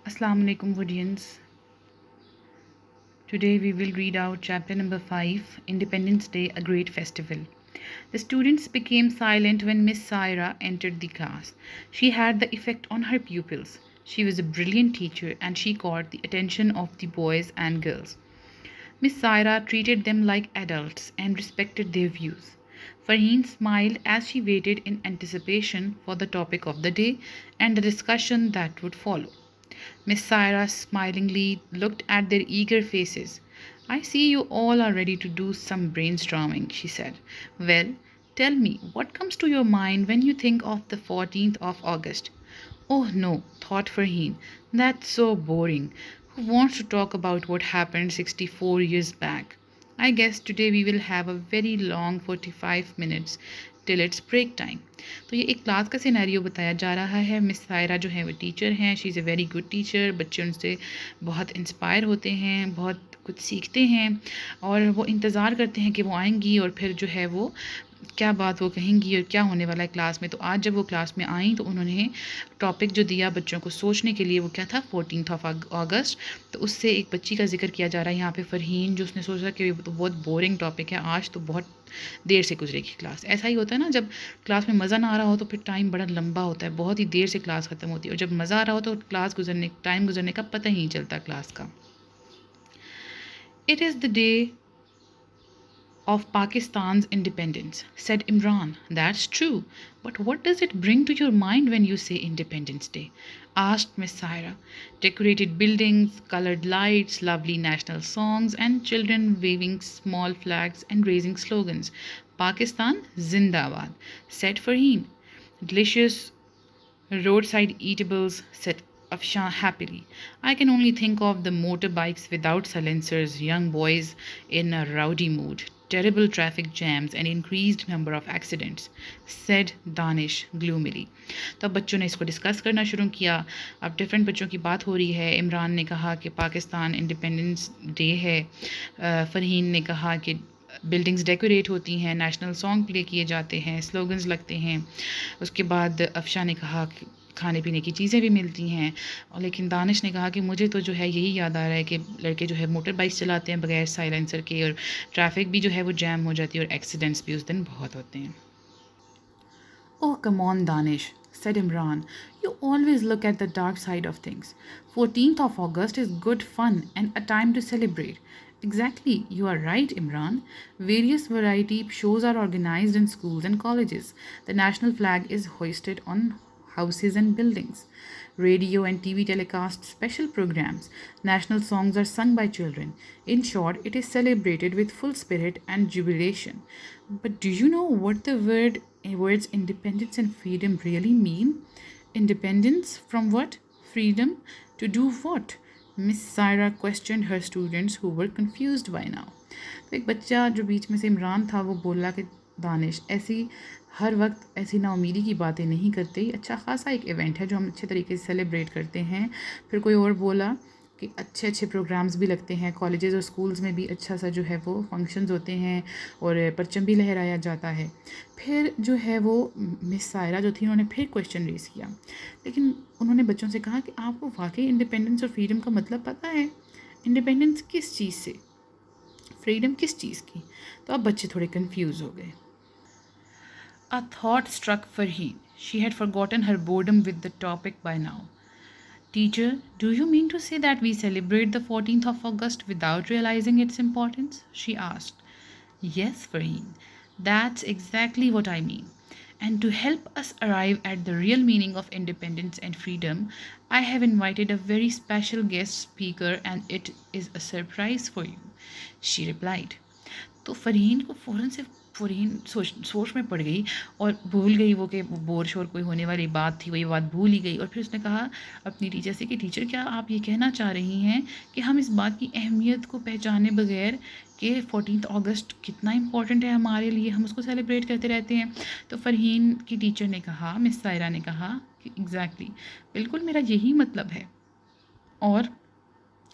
Assalamu alaikum audience. Today we will read out chapter number 5, Independence Day, a great festival. The students became silent when Miss Saira entered the class. She had the effect on her pupils. She was a brilliant teacher and she caught the attention of the boys and girls. Miss Saira treated them like adults and respected their views. Farheen smiled as she waited in anticipation for the topic of the day and the discussion that would follow. Miss Saira smilingly looked at their eager faces. I see you all are ready to do some brainstorming, she said. Well, tell me, what comes to your mind when you think of the 14th of August? Oh no, thought Farheen. That's so boring. Who wants to talk about what happened 64 years back? I guess today we will have a very long 45 minutes till it's break time. तो ये एक class का scenario बताया जा रहा है। Miss Saira जो है वो टीचर हैं, she is a very good teacher. बच्चे उनसे बहुत इंस्पायर होते हैं, बहुत कुछ सीखते हैं और वो इंतज़ार करते हैं कि वो आएंगी और फिर जो है वो क्या बात वो कहेंगी और क्या होने वाला है क्लास में। तो आज जब वो क्लास में आई तो उन्होंने टॉपिक जो दिया बच्चों को सोचने के लिए वो क्या था, 14th ऑफ अगस्त। तो उससे एक बच्ची का जिक्र किया जा रहा है यहाँ पे, फ़रहीन, जो उसने सोचा कि तो बहुत बोरिंग टॉपिक है, आज तो बहुत देर से गुजरेगी क्लास। ऐसा ही होता है ना, जब क्लास में मज़ा ना आ रहा हो तो फिर टाइम बड़ा लंबा होता है, बहुत ही देर से क्लास ख़त्म होती है, और जब मज़ा आ रहा हो तो टाइम गुजरने का पता ही नहीं चलता क्लास का। It is the day of Pakistan's independence, said Imran. That's true. But what does it bring to your mind when you say Independence Day? Asked Miss Saira. Decorated buildings, colored lights, lovely national songs, and children waving small flags and raising slogans. Pakistan Zindabad, said Farheen. Delicious roadside eatables, said Afshan happily. I can only think of the motorbikes without silencers, young boys in a rowdy mood, terrible traffic jams and increased number of accidents, said Danish gloomily. तो अब बच्चों ने इसको discuss करना शुरू किया। अब different बच्चों की बात हो रही है। इमरान ने कहा कि पाकिस्तान इंडिपेंडेंस डे है। फ़रहीन ने कहा कि बिल्डिंग्स डेकोरेट होती हैं, नेशनल सॉन्ग प्ले किए जाते हैं, स्लोगन्स लगते हैं। उसके बाद अफशा ने कहा कि खाने पीने की चीज़ें भी मिलती हैं, और लेकिन दानिश ने कहा कि मुझे तो जो है यही याद आ रहा है कि लड़के जो है मोटर बाइक चलाते हैं बगैर साइलेंसर के, और ट्रैफिक भी जो है वो जैम हो जाती है, और एक्सीडेंट्स भी उस दिन बहुत होते हैं। Oh, come on, Danish, said Imran. You always look at the dark side of things. 14th of August is good fun and a time to celebrate. Exactly, you are right, Imran. Various variety shows are organized in schools and colleges. The national flag is hoisted on houses and buildings. Radio and TV telecast special programs. National songs are sung by children. In short, it is celebrated with full spirit and jubilation. But do you know what the words independence and freedom really mean? Independence from what? Freedom to do what? Miss Saira questioned her students who were confused by now. तो एक बच्चा जो बीच में से इमरान था वो बोला कि दानिश, ऐसी हर वक्त ऐसी नाउमीदी की बातें नहीं करते, अच्छा ख़ासा एक इवेंट है जो हम अच्छे तरीके से सेलिब्रेट करते हैं। फिर कोई और बोला कि अच्छे अच्छे प्रोग्राम्स भी लगते हैं, कॉलेजेस और स्कूल्स में भी अच्छा सा जो है वो फंक्शंस होते हैं और परचम भी लहराया जाता है। फिर जो है वो मिस सायरा जो थी उन्होंने फिर क्वेश्चन रेज़ किया, लेकिन उन्होंने बच्चों से कहा कि आपको वाकई इंडिपेंडेंस और फ्रीडम का मतलब पता है? इंडिपेंडेंस किस चीज़ से, फ्रीडम किस चीज़ की? तो अब बच्चे थोड़े कन्फ्यूज़ हो गए। A thought struck Farheen. She had forgotten her boredom with the topic by now. Teacher, do you mean to say that we celebrate the 14th of August without realizing its importance? She asked. Yes, Farheen, that's exactly what I mean. And to help us arrive at the real meaning of independence and freedom, I have invited a very special guest speaker and it is a surprise for you, she replied. तो फ़रहीन को फ़रहीन सोच में पड़ गई और भूल गई वो कि बोर शोर कोई होने वाली बात थी, वही बात भूल ही गई। और फिर उसने कहा अपनी टीचर से कि टीचर, क्या आप ये कहना चाह रही हैं कि हम इस बात की अहमियत को पहचाने बगैर कि 14th अगस्त कितना इम्पॉर्टेंट है हमारे लिए, हम उसको सेलिब्रेट करते रहते हैं? तो फ़रहीन की टीचर ने कहा, मिस सायरा ने कहा कि एग्जैक्टली, बिल्कुल मेरा यही मतलब है, और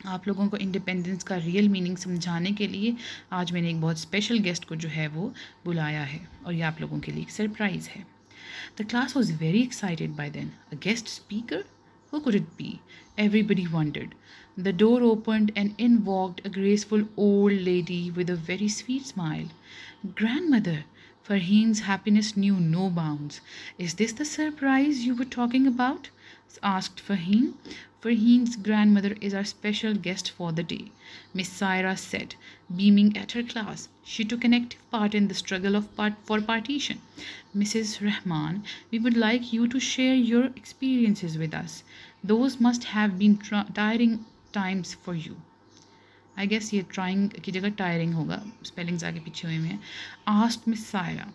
आप लोगों को इंडिपेंडेंस का रियल मीनिंग समझाने के लिए आज मैंने एक बहुत स्पेशल गेस्ट को जो है वो बुलाया है, और ये आप लोगों के लिए एक सरप्राइज़ है। The class was very excited by then. A guest speaker? Who could it be? Everybody wondered. The door opened and in walked a graceful old lady with a very sweet smile. Grandmother! Farheen's happiness knew no bounds. Is this the surprise you were talking about? Asked Farheen. Farheen's grandmother is our special guest for the day, Miss Saira said, beaming at her class. She took an active part in the struggle for partition. Mrs. Rahman, we would like you to share your experiences with us. Those must have been tiring times for you. I guess ये trying की जगह tiring होगा, spellings आगे पीछे हुए हैं. Asked Miss Saira.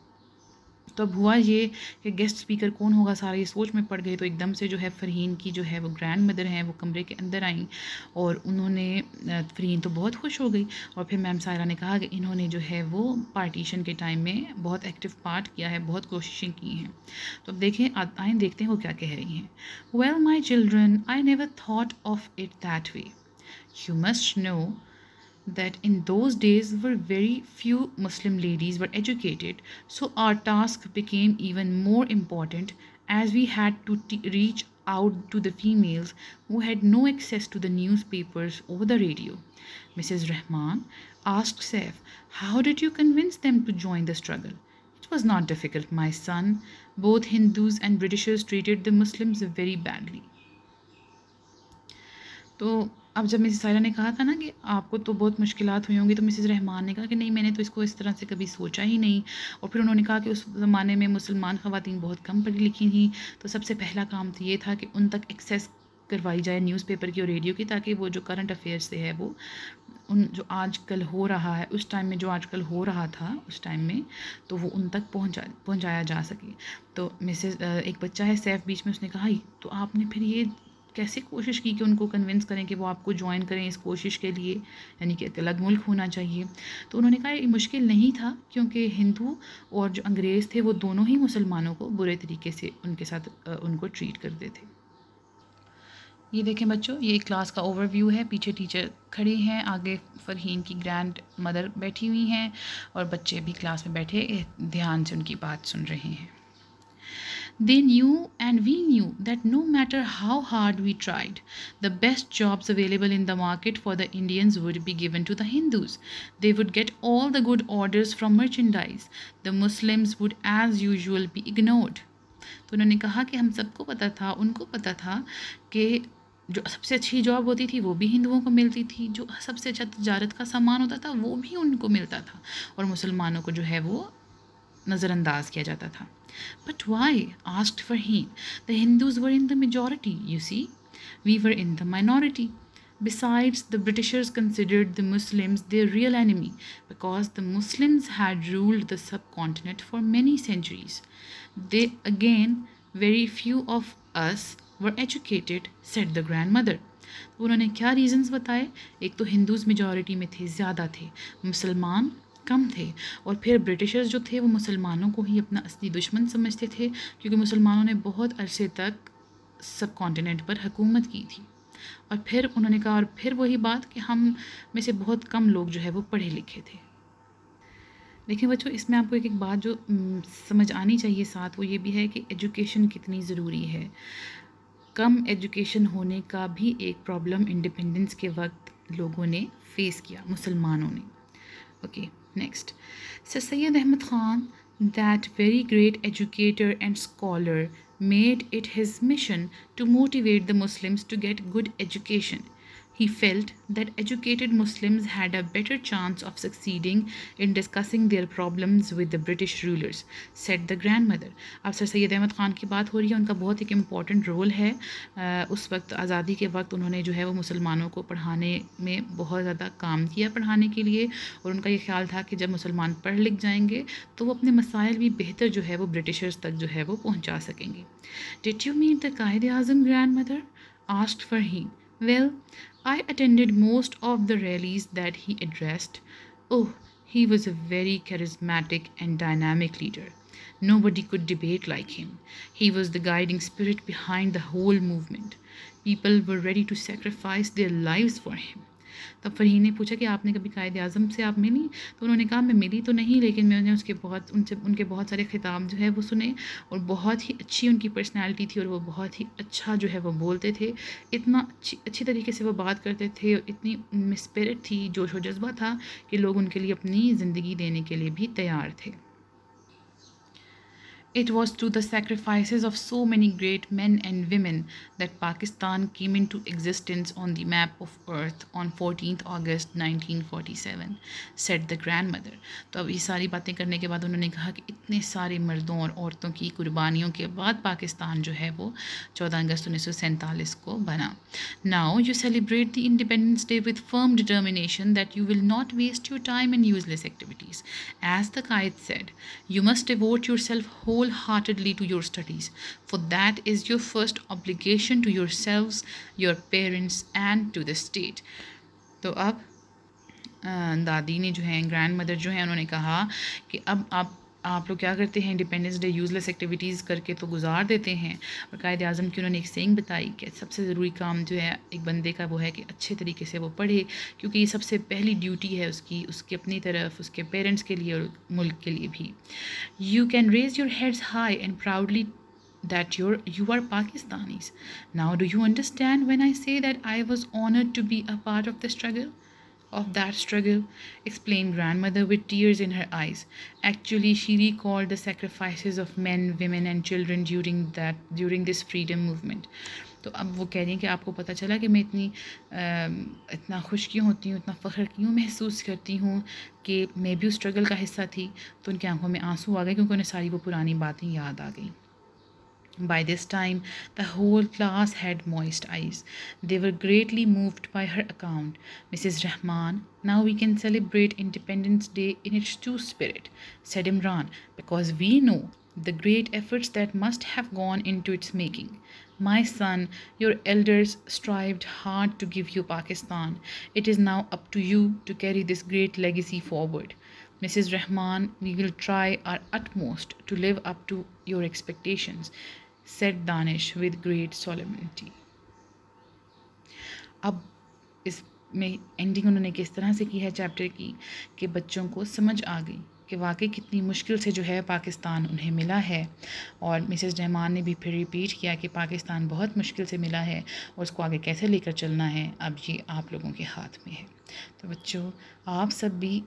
तो अब हुआ ये कि गेस्ट स्पीकर कौन होगा, सारा ये सोच में पड़ गए. तो एकदम से जो है फ़रहीन की जो है वो ग्रैंड मदर हैं, वो कमरे के अंदर आई और उन्होंने फ़रहीन तो बहुत खुश हो गई. और फिर मैम सायरा ने कहा कि इन्होंने जो है वो पार्टीशन के टाइम में बहुत एक्टिव पार्ट किया है, बहुत कोशिशें की हैं. तो अब देखें, आए देखते हैं वो क्या कह रही हैं. Well my children, I never thought of it that way. You must know that in those days were very few Muslim ladies were educated, so our task became even more important as we had to reach out to the females who had no access to the newspapers or the radio. Mrs. Rahman asked Saif, how did you convince them to join the struggle? It was not difficult, my son. Both Hindus and Britishers treated the Muslims very badly. तो अब जब Mrs Saira ने कहा था ना कि आपको तो बहुत मुश्किलात हुई होंगी, तो मिसेस रहमान ने कहा कि नहीं, मैंने तो इसको इस तरह से कभी सोचा ही नहीं. और फिर उन्होंने कहा कि उस ज़माने में मुसलमान ख़वातीन बहुत कम पढ़ी लिखी थी, तो सबसे पहला काम तो ये था कि उन तक एक्सेस करवाई जाए न्यूज़पेपर की और रेडियो की, ताकि वो जो करंट अफेयर्स से है वो उन जो आजकल हो रहा है उस टाइम में, जो आजकल हो रहा था उस टाइम में, तो वो उन तक पहुँचाया जा सके. तो मिसेस एक बच्चा है सैफ बीच में, उसने कहा तो आपने फिर ये कैसे कोशिश की कि उनको कन्विंस करें कि वो आपको ज्वाइन करें इस कोशिश के लिए, यानी कि अलग मुल्क होना चाहिए. तो उन्होंने कहा ये मुश्किल नहीं था, क्योंकि हिंदू और जो अंग्रेज़ थे वो दोनों ही मुसलमानों को बुरे तरीके से उनके साथ उनको ट्रीट करते थे. ये देखें बच्चों, ये क्लास का ओवरव्यू है. पीछे टीचर खड़ी हैं, आगे फ़रहीन की ग्रैंड मदर बैठी हुई हैं और बच्चे भी क्लास में बैठे ध्यान से उनकी बात सुन रहे हैं. They knew and we knew that no matter how hard we tried, the best jobs available in the market for the Indians would be given to the Hindus. They would get all the good orders from merchandise. The Muslims would as usual be ignored. तो उन्होंने कहा कि हम सबको पता था, उनको पता था कि जो सबसे अच्छी जॉब होती थी वो भी हिंदुओं को मिलती थी, जो सबसे अच्छा तजारत का सामान होता था वो भी उनको मिलता था, और मुसलमानों को जो है वो नज़रअंदाज किया जाता था. But why? asked Farheen. The Hindus were in the majority, you see. We were in the minority. Besides, the Britishers considered the Muslims their real enemy because the Muslims had ruled the subcontinent for many centuries. They, again, very few of us were educated, said the grandmother. उन्होंने क्या reasons बताए. एक तो Hindus majority में थे, ज़्यादा थे, मुसलमान कम थे, और फिर ब्रिटिशर्स जो थे वो मुसलमानों को ही अपना असली दुश्मन समझते थे, क्योंकि मुसलमानों ने बहुत अरसे तक सब कॉन्टिनेंट पर हुकूमत की थी. और फिर उन्होंने कहा, और फिर वही बात कि हम में से बहुत कम लोग जो है वो पढ़े लिखे थे. देखिए बच्चों, इसमें आपको एक बात जो समझ आनी चाहिए साथ, वो ये भी है कि एजुकेशन कितनी ज़रूरी है. कम एजुकेशन होने का भी एक प्रॉब्लम इंडिपेंडेंस के वक्त लोगों ने फेस किया, मुसलमानों ने. Okay, next. Sir Syed Ahmad Khan, that very great educator and scholar, made it his mission to motivate the Muslims to get good education. He felt that educated Muslims had a better chance of succeeding in discussing their problems with the British rulers, said the grandmother. अब sir Syed Ahmad Khan की बात हो रही है, उनका बहुत एक important role है. उस वक्त आज़ादी के वक्त उन्होंने जो है वो मुसलमानों को पढ़ाने में बहुत ज़्यादा काम किया, पढ़ाने के लिए, और उनका ये ख्याल था कि जब मुसलमान पढ़ लिख जाएंगे तो वो अपने मसाइल भी बेहतर जो है वो ब्रिटिशर्स तक जो है वो पहुँचा सकेंगे. Did you meet the Qaid-e-Azam grandmother? asked Farheen. Well, I attended most of the rallies that he addressed. Oh, he was a very charismatic and dynamic leader. Nobody could debate like him. He was the guiding spirit behind the whole movement. People were ready to sacrifice their lives for him. तब फ़रहीन ने पूछा कि आपने कभी कायद आज़म से आप मिली? तो उन्होंने कहा मैं मिली तो नहीं, लेकिन मैंने उनके बहुत सारे खिताब जो है वो सुने, और बहुत ही अच्छी उनकी पर्सनैलिटी थी, और वो बहुत ही अच्छा जो है वो बोलते थे, इतना अच्छी तरीके से वो बात करते थे, और इतनी उनमें स्पिरिट थी, जोश व जज्बा था कि लोग उनके लिए अपनी ज़िंदगी देने के लिए भी तैयार थे। It was through the sacrifices of so many great men and women that Pakistan came into existence on the map of earth on 14th August 1947, said the grandmother. तो अब ये सारी बातें करने के बाद उन्होंने कहा कि इतने सारे मर्दों और औरतों की कुर्बानियों के बाद पाकिस्तान जो है वो 14 अगस्त 1947 को बना. Now you celebrate the Independence Day with firm determination that you will not waste your time in useless activities. As the Qaid said, you must devote yourself wholeheartedly to your studies, for that is your first obligation to yourselves, your parents, and to the state. तो अब दादी ने जो है, grand mother जो है, उन्होंने कहा कि अब आप लोग क्या करते हैं, इंडिपेंडेंस डे यूज़लेस एक्टिविटीज़ करके तो गुजार देते हैं। और कायद आज़म की उन्होंने एक सेइंग बताई कि सबसे ज़रूरी काम जो है एक बंदे का वो है कि अच्छे तरीके से वो पढ़े, क्योंकि ये सबसे पहली ड्यूटी है उसकी अपनी तरफ, उसके पेरेंट्स के लिए और मुल्क के लिए भी. You can raise your heads high and proudly that you are Pakistanis. Now do you understand when I say that I was honored to be a part of that struggle, explained grandmother with tears in her eyes. Actually, she recalled the sacrifices of men, women and children during this freedom movement. तो अब वो कह रही हैं कि आपको पता चला कि मैं इतना खुश क्यों होती हूँ, इतना फ़ख्र क्यों महसूस करती हूँ कि मैं भी उस स्ट्रगल का हिस्सा थी. तो उनकी आंखों में आंसू आ गए, क्योंकि उन्हें सारी वो पुरानी बातें याद आ गई. By this time, the whole class had moist eyes. They were greatly moved by her account. Mrs. Rahman, now we can celebrate Independence Day in its true spirit, said Imran, because we know the great efforts that must have gone into its making. My son, your elders strived hard to give you Pakistan. It is now up to you to carry this great legacy forward. Mrs. Rahman, we will try our utmost to live up to your expectations, said Danish with great solemnity. अब इसमें ending उन्होंने किस तरह से की है chapter की कि बच्चों को समझ आ गई कि वाकई कितनी मुश्किल से जो है पाकिस्तान उन्हें मिला है. और मिसेस रहमान ने भी फिर रिपीट किया कि पाकिस्तान बहुत मुश्किल से मिला है और उसको आगे कैसे लेकर चलना है, अब ये आप लोगों के हाथ में है. तो बच्चों, आप सब भी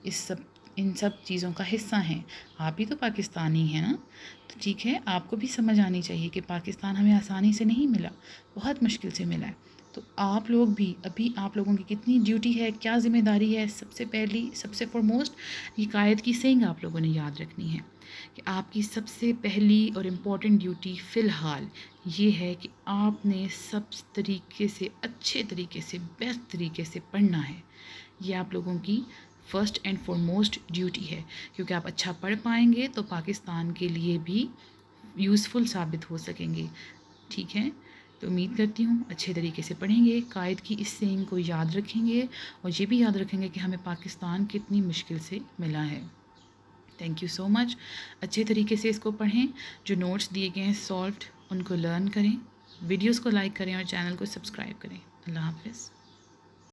इन सब चीज़ों का हिस्सा हैं. आप भी तो पाकिस्तानी हैं ना. तो ठीक है, आपको भी समझ आनी चाहिए कि पाकिस्तान हमें आसानी से नहीं मिला, बहुत मुश्किल से मिला है. तो आप लोग भी, अभी आप लोगों की कितनी ड्यूटी है, क्या ज़िम्मेदारी है. सबसे फॉरमोस्ट ये कायद की सेइंग आप लोगों ने याद रखनी है कि आपकी सबसे पहली और इम्पॉर्टेंट ड्यूटी फ़िलहाल ये है कि आपने सब तरीके से, अच्छे तरीके से, बेस्ट तरीके से पढ़ना है. ये आप लोगों की फ़र्स्ट एंड फॉरमोस्ट ड्यूटी है, क्योंकि आप अच्छा पढ़ पाएंगे तो पाकिस्तान के लिए भी यूज़फुल साबित हो सकेंगे. ठीक है, तो उम्मीद करती हूँ अच्छे तरीके से पढ़ेंगे, कायद की इस सेइंग को याद रखेंगे, और ये भी याद रखेंगे कि हमें पाकिस्तान कितनी मुश्किल से मिला है. Thank you so much. अच्छे तरीके से इसको पढ़ें. जो नोट्स दिए गए हैं सॉल्व्ड, उनको लर्न करें, वीडियोज़ को लाइक करें और चैनल को सब्सक्राइब करें. अल्लाह हाफ़िज़.